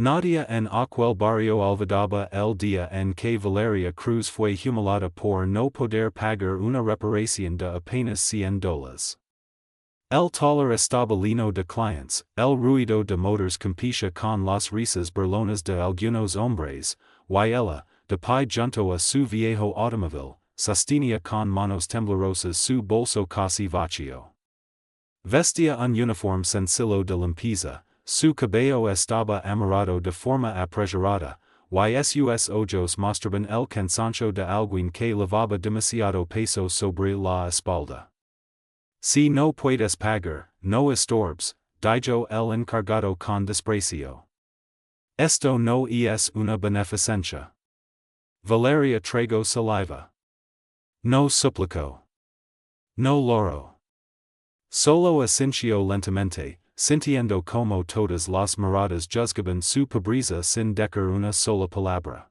Nadia en aquel barrio olvidaba el día en que Valeria Cruz fue humillada por no poder pagar una reparación de apenas $100. El taller establino de clientes, el ruido de motores compite con las risas burlonas de algunos hombres, y ella, de pie junto a su viejo automóvil, sostenía con manos temblorosas su bolso casi vacío. Vestía un uniforme sencillo de limpieza, su cabello estaba amarrado de forma apresurada, y sus ojos mostraban el cansancio de alguien que llevaba demasiado peso sobre la espalda. Si no puedes pagar, no estorbes, dijo el encargado con desprecio. Esto no es una beneficencia. Valeria tragó saliva. No suplicó. No lloró. Solo asintió lentamente, sintiendo como todas las miradas juzgaban su pobreza sin decir una sola palabra.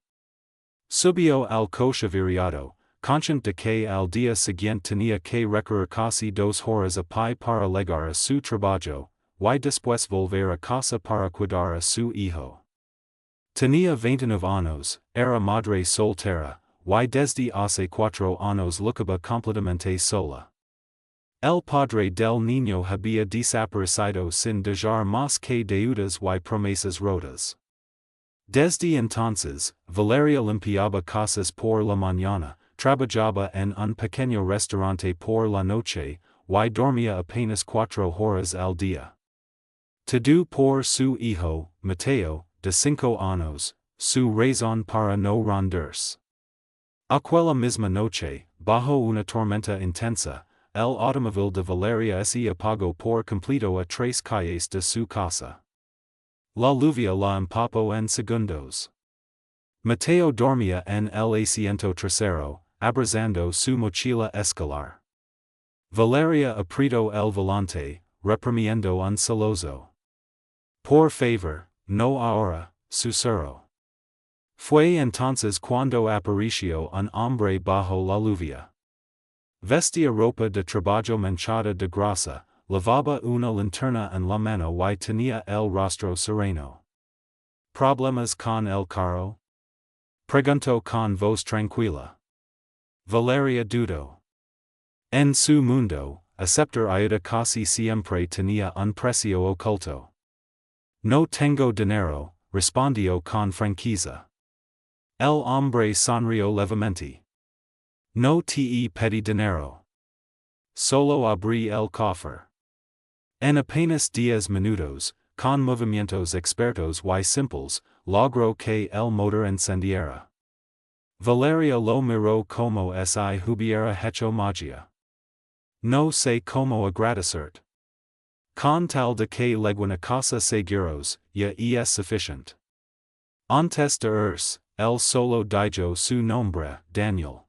Subió al coche averiado, consciente de que al día siguiente tenía que recorrer casi 2 horas a pie para llegar a su trabajo, y después volver a casa para cuidar a su hijo. Tenía 29 años, era madre soltera, y desde hace 4 años lucaba completamente sola. El padre del niño había desaparecido sin dejar más que deudas y promesas rotas. Desde entonces, Valeria limpiaba casas por la mañana, trabajaba en un pequeño restaurante por la noche, y dormía apenas 4 horas al día. Todo por su hijo, Mateo, de 5 años, su razón para no rendirse. Aquella misma noche, bajo una tormenta intensa, el automóvil de Valeria se apagó por completo a 3 calles de su casa. La lluvia la empapó en segundos. Mateo dormía en el asiento trasero, abrazando su mochila escolar. Valeria apretó el volante, reprimiendo un celoso. Por favor, no ahora, susurró. Fue entonces cuando apareció un hombre bajo la lluvia. Vestía ropa de trabajo manchada de grasa, llevaba una linterna en la mano y tenía el rostro sereno. ¿Problemas con el carro? Preguntó con voz tranquila. Valeria dudó. En su mundo, aceptar ayuda casi siempre tenía un precio oculto. No tengo dinero, respondió con franqueza. El hombre sonrió levemente. No te pedí dinero. Solo abrí el cofre. En apenas 10 minutos, con movimientos expertos y simples, logró que el motor encendiera. Valeria lo miró como si hubiera hecho magia. No sé cómo agradecerte. Con tal de que leguina casa seguros, ya es suficiente. Antes de irse, él solo dijo su nombre, Daniel.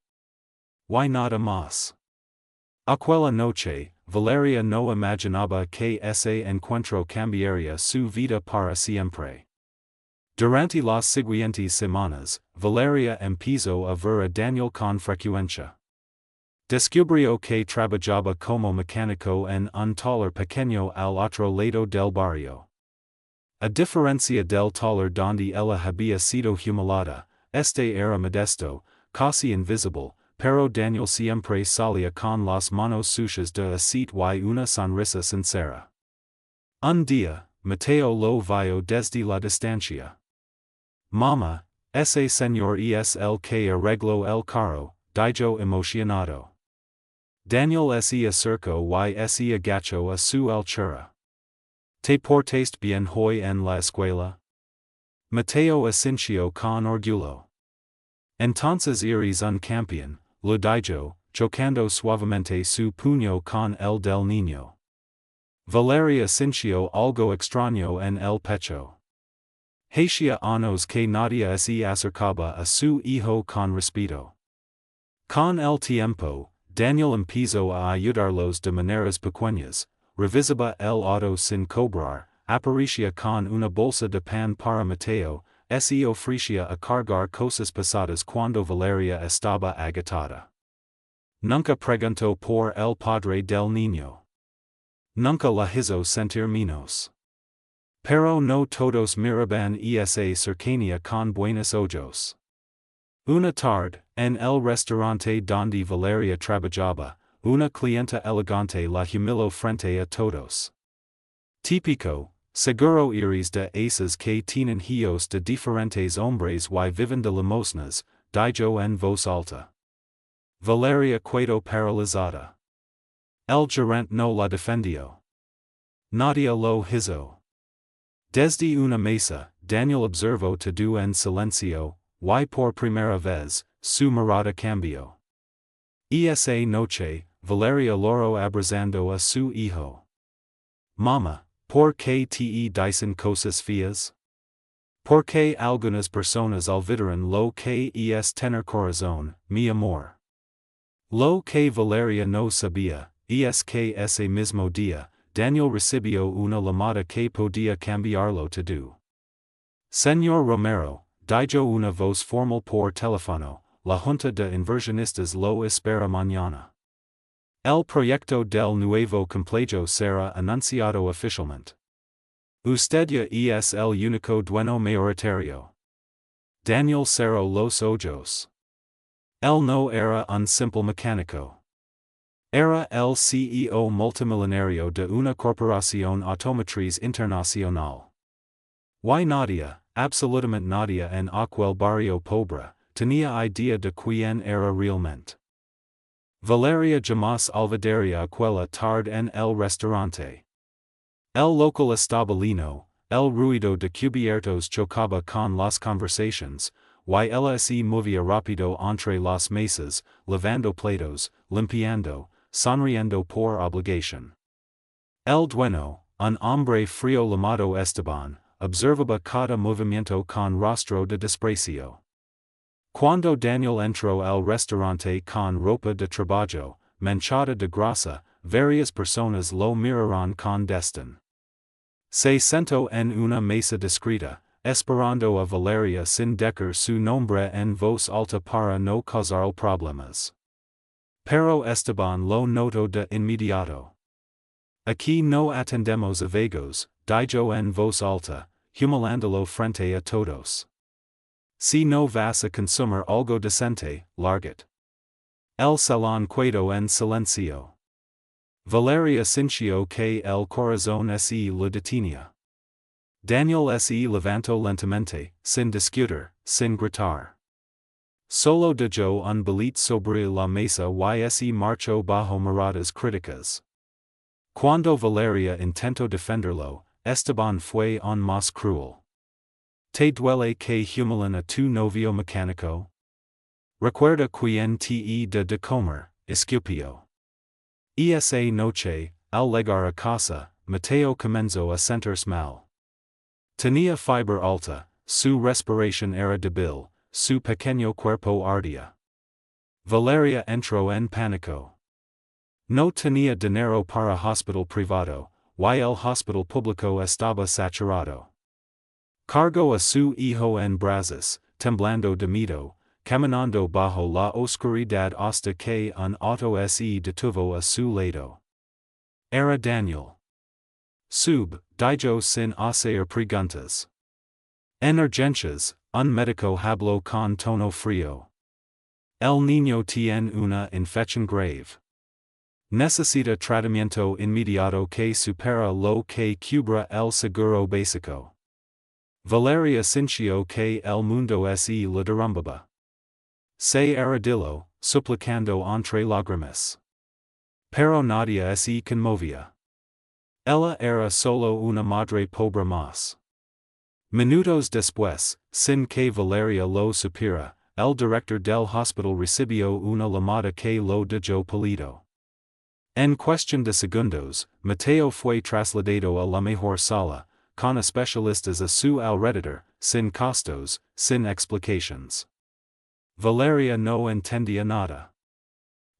Why nada más? Aquella noche, Valeria no imaginaba que ese encuentro cambiaría su vida para siempre. Durante las siguientes semanas, Valeria empezó a ver a Daniel con frecuencia. Descubrió que trabajaba como mecánico en un taller pequeño al otro lado del barrio. A diferencia del taller donde ella había sido humillada, este era modesto, casi invisible, pero Daniel siempre salía con las manos sucias de aceite y una sonrisa sincera. Un día, Mateo lo vio desde la distancia. Mamá, ese señor es el que arregló el carro, dijo emocionado. Daniel se acercó y se agachó a su altura. ¿Te portaste bien hoy en la escuela? Mateo asintió con orgullo. Entonces eres un campeón, lo dijo, chocando suavemente su puño con el del niño. Valeria sintió algo extraño en el pecho. Hacía años que nadie se acercaba a su hijo con respeto. Con el tiempo, Daniel empezó a ayudarlos de maneras pequeñas, revisaba el auto sin cobrar, aparecía con una bolsa de pan para Mateo, se ofrecía a cargar cosas pesadas cuando Valeria estaba agotada. Nunca preguntó por el padre del niño. Nunca la hizo sentir menos. Pero no todos miraban esa cercanía con buenos ojos. Una tarde, en el restaurante donde Valeria trabajaba, una clienta elegante la humilló frente a todos. Típico, seguro iris de esas que tienen hijos de diferentes hombres y viven de limosnas, dijo en voz alta. Valeria quedó paralizada. El gerente no la defendió. Nadie lo hizo. Desde una mesa, Daniel observó todo en silencio, y por primera vez, su mirada cambió. Esa noche, Valeria loro abrazando a su hijo. Mama, ¿por qué te dicen cosas feas? ¿Por qué algunas personas olvidaron lo que es tener corazón, mi amor? Lo que Valeria no sabía, es que ese mismo día, Daniel recibió una llamada que podía cambiarlo todo. Señor Romero, dijo una voz formal por teléfono, la junta de inversionistas lo espera mañana. El proyecto del nuevo complejo será anunciado oficialmente. Usted ya es el único dueño mayoritario. Daniel cerró los ojos. Él no era un simple mecánico. Era el CEO multimillonario de una corporación automotriz internacional. Y nadie, absolutamente nadie en aquel barrio pobre, tenía idea de quién era realmente. Valeria jamás olvidaría aquella tarde en el restaurante. El local estaba lleno, el ruido de cubiertos chocaba con las conversaciones, y ella se movía rápido entre las mesas, lavando platos, limpiando, sonriendo por obligación. El dueño, un hombre frío llamado Esteban, observaba cada movimiento con rostro de desprecio. Cuando Daniel entró al restaurante con ropa de trabajo, manchada de grasa, varias personas lo miraron con desdén. Se sentó en una mesa discreta, esperando a Valeria sin decir su nombre en voz alta para no causar problemas. Pero Esteban lo notó de inmediato. Aquí no atendemos a vagos, dijo en voz alta, humilándolo frente a todos. Si no vas a consumir algo decente, largate. El salón quedó en silencio. Valeria sintió que el corazón se le detenía. Daniel se levantó lentamente, sin discutir, sin gritar. Solo dejó un billet sobre la mesa y se marchó bajo miradas críticas. Cuando Valeria intentó defenderlo, Esteban fue aún más cruel. ¿Te duele que humilen a tu novio mecánico? Recuerda quién te de comer, escupió. Esa noche, al llegar a casa, Mateo comenzó a sentirse mal. Tenía fiebre alta, su respiración era débil, su pequeño cuerpo ardía. Valeria entró en pánico. No tenía dinero para hospital privado, y el hospital público estaba saturado. Cargó a su hijo en brazos, temblando de miedo, caminando bajo la oscuridad hasta que un auto se detuvo a su lado. Era Daniel. Sub, dijo sin hacer preguntas. En urgencias, un médico habló con tono frío. El niño tiene una infección grave. Necesita tratamiento inmediato que supera lo que cubra el seguro básico. Valeria sintió que el mundo se le derrumbaba. Se arrodilló, suplicando entre lágrimas. Pero nadie se conmovía. Ella era solo una madre pobre más. Minutos después, sin que Valeria lo supiera, el director del hospital recibió una llamada que lo dejó pálido. En cuestión de segundos, Mateo fue trasladado a la mejor sala, con especialistas a su alrededor, sin costos, sin explicaciones. Valeria no entendía nada.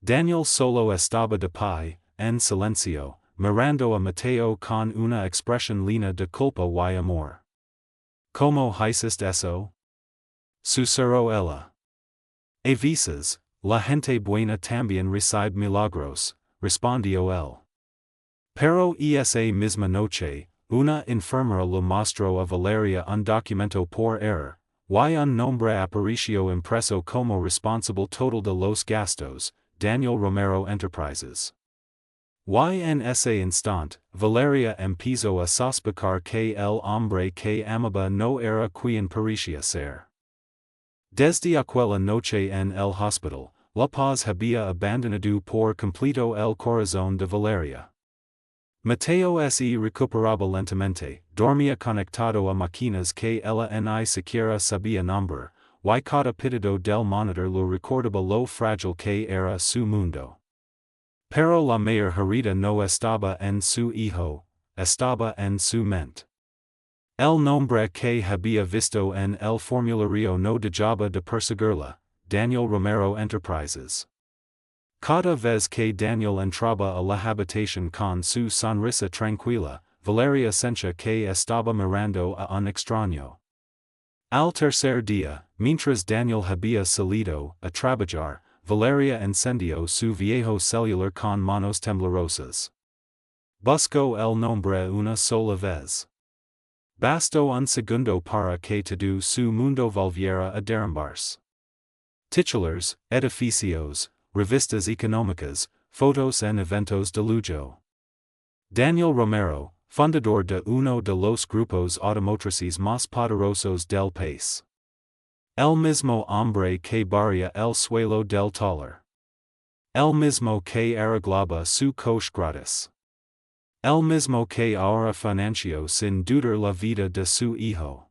Daniel solo estaba de pie, en silencio, mirando a Mateo con una expresión llena de culpa y amor. ¿Cómo hiciste eso? Susurró ella. A veces, la gente buena también recibe milagros, respondió él. Pero esa misma noche, una enfermera lo mostró a Valeria un documento por error, y un nombre apareció impreso como responsable total de los gastos, Daniel Romero Enterprises. Y en ese instante, Valeria empezó a sospechar que el hombre que amaba no era quien parecía ser. Desde aquella noche en el hospital, La Paz había abandonado por completo el corazón de Valeria. Mateo se recuperaba lentamente, dormía conectado a máquinas que ella ni siquiera sabía nombrar, y cada pitido del monitor lo recordaba lo frágil que era su mundo. Pero la mayor herida no estaba en su hijo, estaba en su mente. El nombre que había visto en el formulario no dejaba de perseguirla, Daniel Romero Enterprises. Cada vez que Daniel entraba a la habitación con su sonrisa tranquila, Valeria sentía que estaba mirando a un extraño. Al tercer día, mientras Daniel había salido a trabajar, Valeria encendió su viejo celular con manos temblorosas. Buscó el nombre una sola vez. Bastó un segundo para que todo su mundo volviera a derrumbarse. Titulares, edificios, revistas económicas, fotos en eventos de lujo. Daniel Romero, fundador de uno de los grupos automotrices más poderosos del país. El mismo hombre que barría el suelo del taller. El mismo que arreglaba su coche gratis. El mismo que ahora financió sin dudar la vida de su hijo.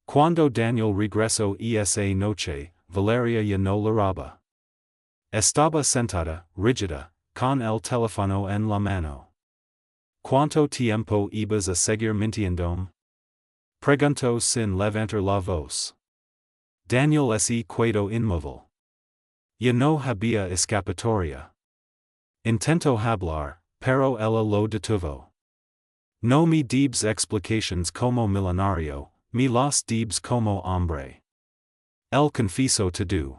Cuando Daniel regresó esa noche, Valeria ya no lloraba. Estaba sentada, rígida, con el teléfono en la mano. ¿Cuánto tiempo ibas a seguir mintiéndome? Preguntó sin levantar la voz. Daniel se quedó inmóvil. Ya no había escapatoria. Intentó hablar, pero ella lo detuvo. No me debes explicaciones como millonario, me las debes como hombre. Él confesó todo.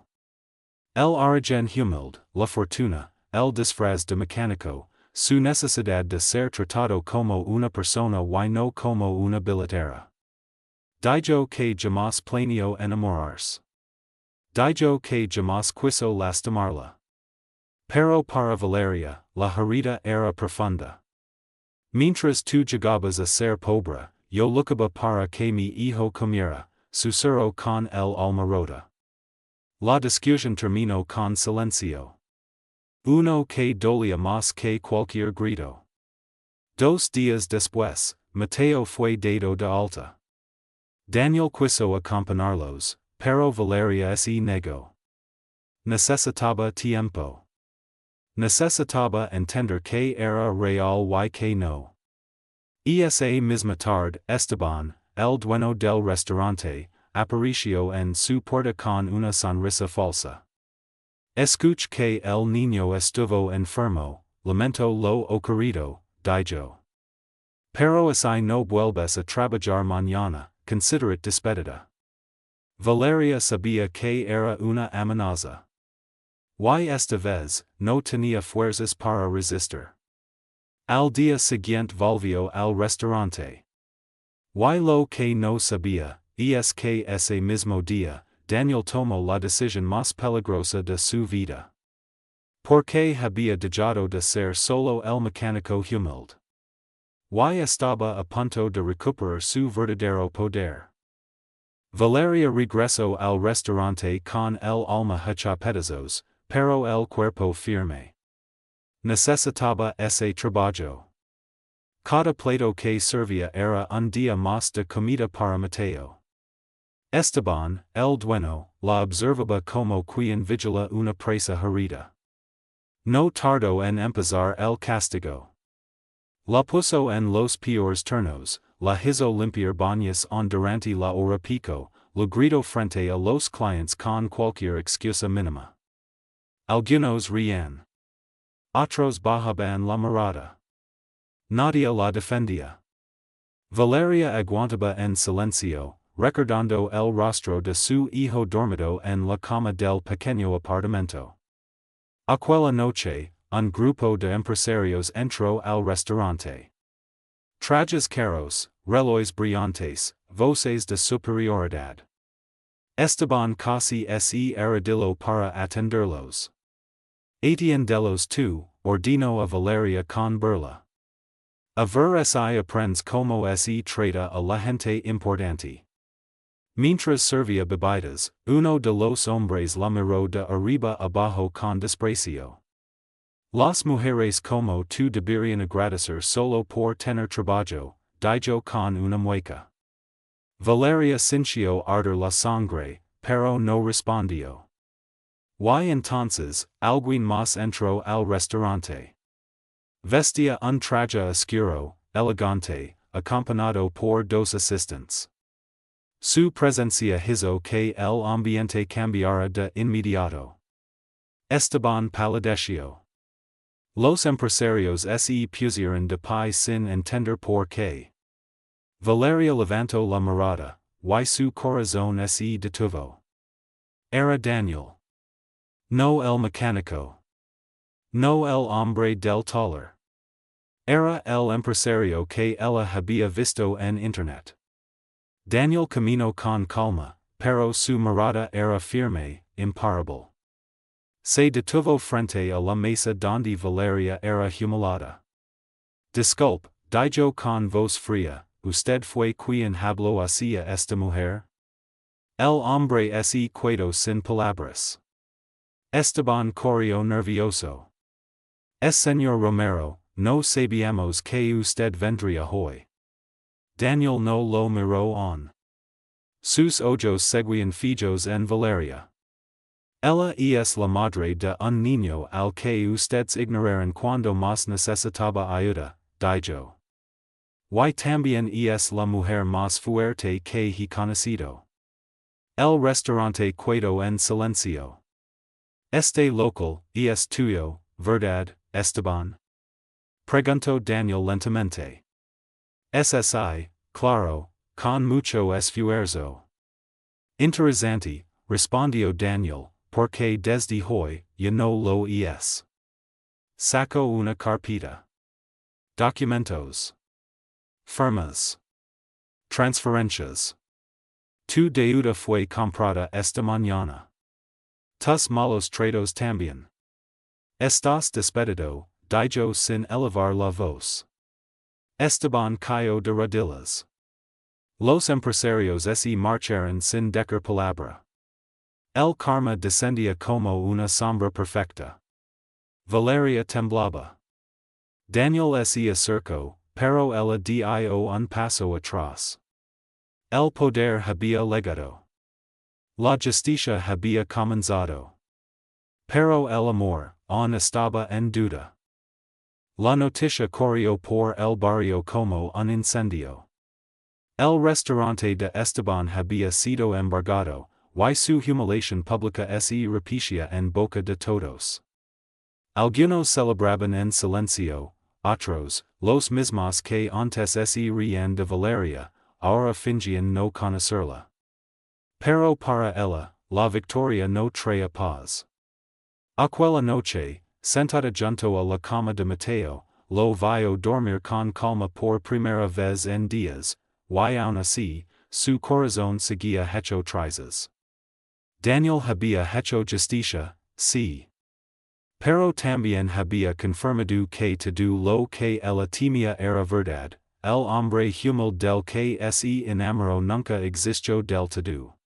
El origen humilde, la fortuna, el disfraz de mecánico, su necesidad de ser tratado como una persona y no como una billetera. Dijo que jamás planeó enamorarse. Dijo que jamás quiso lastimarla. Pero para Valeria, la herida era profunda. Mientras tú llegabas a ser pobre, yo luchaba para que mi hijo comiera, susurró con el alma rota. La discusión terminó con silencio. Uno que dolía más que cualquier grito. 2 días después, Mateo fue dado de alta. Daniel quiso acompañarlos, pero Valeria se negó. Necesitaba tiempo. Necesitaba entender que era real y que no. Esa misma tarde, Esteban, el dueño del restaurante, apareció en su puerta con una sonrisa falsa. Escuché que el niño estuvo enfermo, lamento lo ocurrido, dijo. Pero si no vuelves a trabajar mañana, consider it despedida. Valeria sabía que era una amenaza. Y esta vez, no tenía fuerzas para resistir. Al día siguiente volvió al restaurante. Y lo que no sabía, es que ese mismo día, Daniel tomó la decisión más peligrosa de su vida. Porque había dejado de ser solo el mecánico humilde. Y estaba a punto de recuperar su verdadero poder. Valeria regresó al restaurante con el alma hecha pedazos, pero el cuerpo firme. Necesitaba ese trabajo. Cada plato que servía era un día más de comida para Mateo. Esteban, el dueño, la observaba como quien vigila una presa herida. No tardó en empezar el castigo. La puso en los peores turnos, la hizo limpiar baños durante la hora pico, lo gritó frente a los clientes con cualquier excusa mínima. Algunos reían. Otros bajaban la mirada. Nadie la defendía. Valeria aguantaba en silencio, recordando el rostro de su hijo dormido en la cama del pequeño apartamento. Aquella noche, un grupo de empresarios entró al restaurante. Trajes caros, relois brillantes, voces de superioridad. Esteban casi se arrodilló para atenderlos. Etienne Delos II, ordino a Valeria con burla. A ver si aprendes como se trata a la gente importante. Mientras servía bebidas, uno de los hombres la miró de arriba abajo con desprecio. Las mujeres como tú deberían agradecer solo por tener trabajo, dijo con una mueca. Valeria sintió arder la sangre, pero no respondió. Y entonces, alguien más entró al restaurante. Vestía un traje oscuro, elegante, acompañado por dos asistentes. Su presencia hizo que el ambiente cambiara de inmediato. Esteban palideció. Los empresarios se pusieron de pie sin entender por qué. Valeria levantó la mirada, y su corazón se detuvo. Era Daniel. No el mecánico. No el hombre del taller. Era el empresario que ella había visto en internet. Daniel caminó con calma, pero su mirada era firme, imparable. Se detuvo frente a la mesa donde Valeria era humillada. Disculpe, dijo con voz fría, ¿usted fue quien habló hacia esta mujer? El hombre se quedó sin palabras. Esteban corrió nervioso. Es señor Romero, no sabíamos que usted vendría hoy. Daniel no lo miró aún. Sus ojos seguían fijos en Valeria. Ella es la madre de un niño al que ustedes ignoraron cuando más necesitaba ayuda, dijo. Y también es la mujer más fuerte que he conocido. El restaurante quedó en silencio. Este local es tuyo, ¿verdad, Esteban? Preguntó Daniel lentamente. Es así, claro, con mucho esfuerzo. Interesante, respondió Daniel, porque desde hoy, ya no lo es. Sacó una carpeta. Documentos. Firmas. Transferencias. Tu deuda fue comprada esta mañana. Tus malos tratos también. Estás despedido, dijo sin elevar la voz. Esteban cayó de rodillas. Los empresarios se marcharon sin decir palabra. El karma descendía como una sombra perfecta. Valeria temblaba. Daniel se acercó, pero ella dio un paso atrás. El poder había llegado. La justicia había comenzado. Pero el amor, aún estaba en duda. La noticia corrió por el barrio como un incendio. El restaurante de Esteban había sido embargado, y su humiliación pública se repetía en boca de todos. Algunos celebraban en silencio, otros, los mismos que antes se reían de Valeria, ahora fingían no conocerla. Pero para ella, la victoria no traía paz. Aquella noche, sentada junto a la cama de Mateo, lo vio dormir con calma por primera vez en días, y aun así, su corazón seguía hecho trizas. Daniel había hecho justicia, sí. Pero también había confirmado que todo lo que ella temía era verdad, el hombre humilde del que se enamoró nunca existió del todo.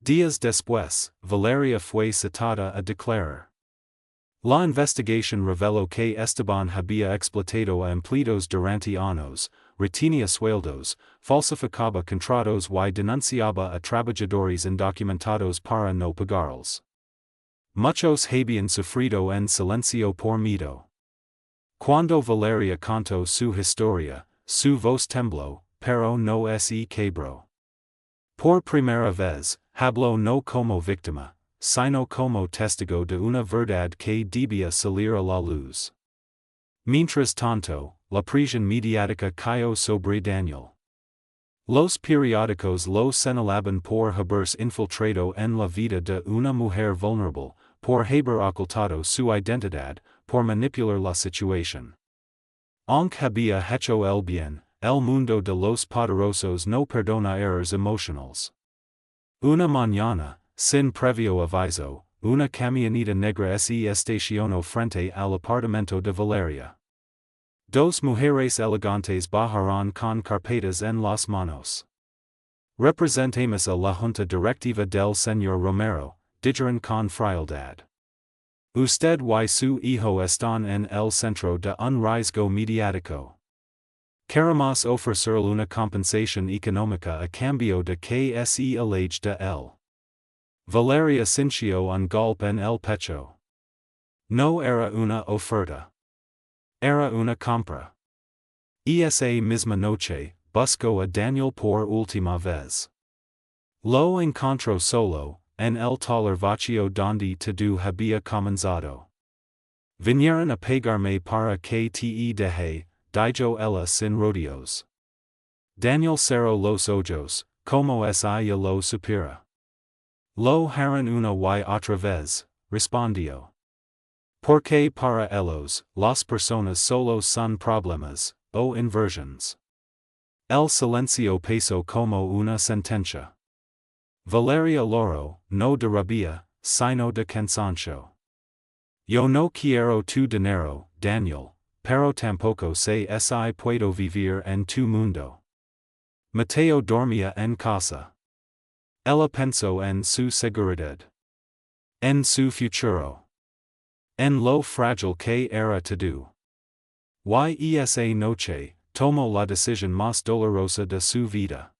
Días después, Valeria fue citada a declarar. La investigación reveló que Esteban había explotado a empleados durante años, retenía sueldos, falsificaba contratos y denunciaba a trabajadores indocumentados para no pagarlos. Muchos habían sufrido en silencio por miedo. Cuando Valeria contó su historia, su voz tembló, pero no se quebró. Por primera vez, habló no como víctima, sino como testigo de una verdad que debía salir a la luz. Mientras tanto, la presión mediática cayó sobre Daniel. Los periódicos lo señalaban por haberse infiltrado en la vida de una mujer vulnerable, por haber ocultado su identidad, por manipular la situación. Aunque había hecho el bien, el mundo de los poderosos no perdona errores emocionales. Una mañana, sin previo aviso, una camioneta negra se estacionó frente al apartamento de Valeria. Dos mujeres elegantes bajaron con carpetas en las manos. Representemos a la junta directiva del señor Romero, dijeron con frialdad. Usted y su hijo están en el centro de un riesgo mediático. Queremos ofrecerle una compensación económica a cambio de que se aleje de él. Valeria sintió un golpe en el pecho. No era una oferta. Era una compra. Esa misma noche, buscó a Daniel por última vez. Lo encontró solo, en el taller vacío donde todo había comenzado. Vinieron a pagarme para que te deje, dijo ella sin rodeos. Daniel cerró los ojos, como ella lo supiera. Lo harán una y otra vez, respondió. Porque para ellos, las personas solo son problemas, o inversions. El silencio pasó como una sentencia. Valeria lloró, no de rabia, sino de cansancio. Yo no quiero tu dinero, Daniel, pero tampoco sé si puedo vivir en tu mundo. Mateo dormía en casa. Ella pensó en su seguridad. En su futuro. En lo frágil que era todo. Y esa noche, tomó la decisión más dolorosa de su vida.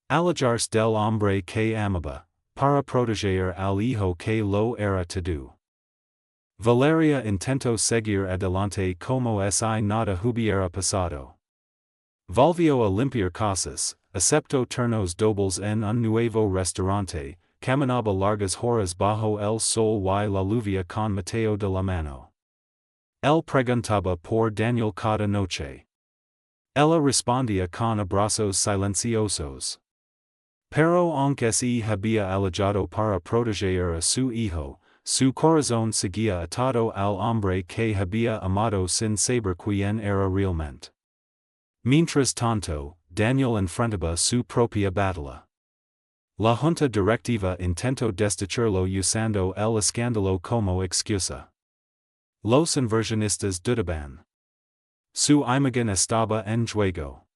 Alejarse del hombre que amaba, para proteger al hijo que lo era todo. Valeria intentó seguir adelante como si nada hubiera pasado. Volvió a limpiar casas, aceptó turnos dobles en un nuevo restaurante, caminaba largas horas bajo el sol y la lluvia con Mateo de la mano. Él preguntaba por Daniel cada noche. Ella respondía con abrazos silenciosos. Pero aunque se había alejado para proteger a su hijo, su corazón seguía atado al hombre que había amado sin saber quién era realmente. Mientras tanto, Daniel enfrentaba su propia batalla. La junta directiva intentó destituirlo usando el escándalo como excusa. Los inversionistas dudaban. Su imagen estaba en juego.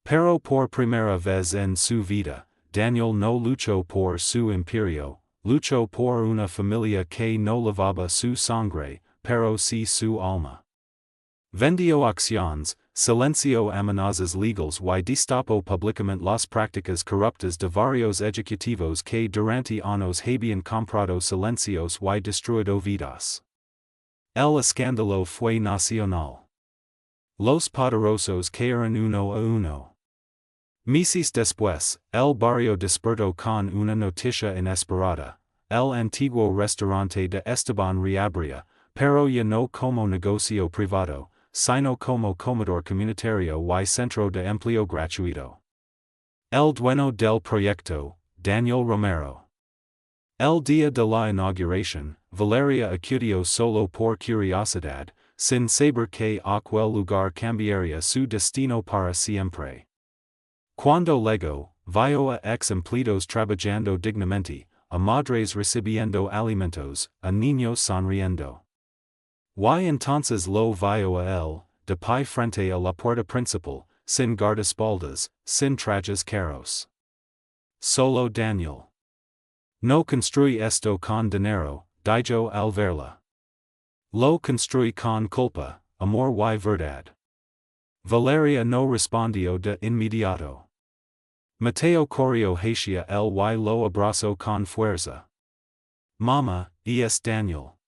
Pero por primera vez en su vida, Daniel no luchó por su imperio, luchó por una familia que no lavaba su sangre, pero sí su alma. Vendió acciones, silenció amenazas legales y destapó públicamente las prácticas corruptas de varios ejecutivos que durante años habían comprado silencios y destruido vidas. El escándalo fue nacional. Los poderosos cayeron uno a uno. Meses después, el barrio despertó con una noticia inesperada. El antiguo restaurante de Esteban reabría, pero ya no como negocio privado, sino como comedor comunitario y centro de empleo gratuito. El dueño del proyecto, Daniel Romero. El día de la inauguración, Valeria acudió solo por curiosidad, sin saber que aquel lugar cambiaría su destino para siempre. Cuando llegó, vio a ex empleados trabajando dignamente, a madres recibiendo alimentos, a niños sonriendo. Y entonces lo vio a él, de pie frente a la puerta principal, sin guardaespaldas, sin trajes caros. Solo Daniel. No construí esto con dinero, dijo al verla. Lo construí con culpa, amor y verdad. Valeria no respondió de inmediato. Mateo corrió hacia él y lo abrazó con fuerza. Mama, es Daniel.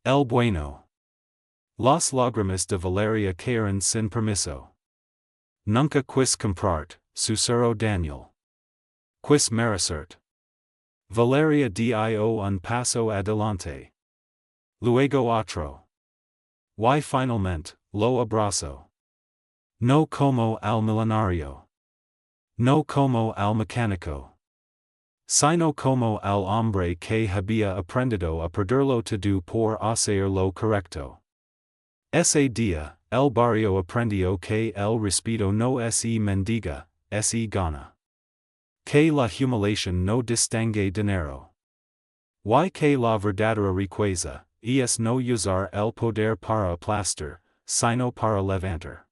El bueno. Las lágrimas de Valeria cayeron sin permiso. Nunca quis comprarte, susurró Daniel. Quis merecerte. Valeria dio un paso adelante. Luego otro. Y finalmente, lo abrazó. No como al millonario. No como al mecánico. Sino como al hombre que había aprendido a perderlo todo por hacer lo correcto. Ese dia, el barrio aprendió que el respeto no es mendiga, es gana. Que la humiliación no distingue dinero. Y que la verdadera riqueza, es no usar el poder para aplastar, sino para levantar.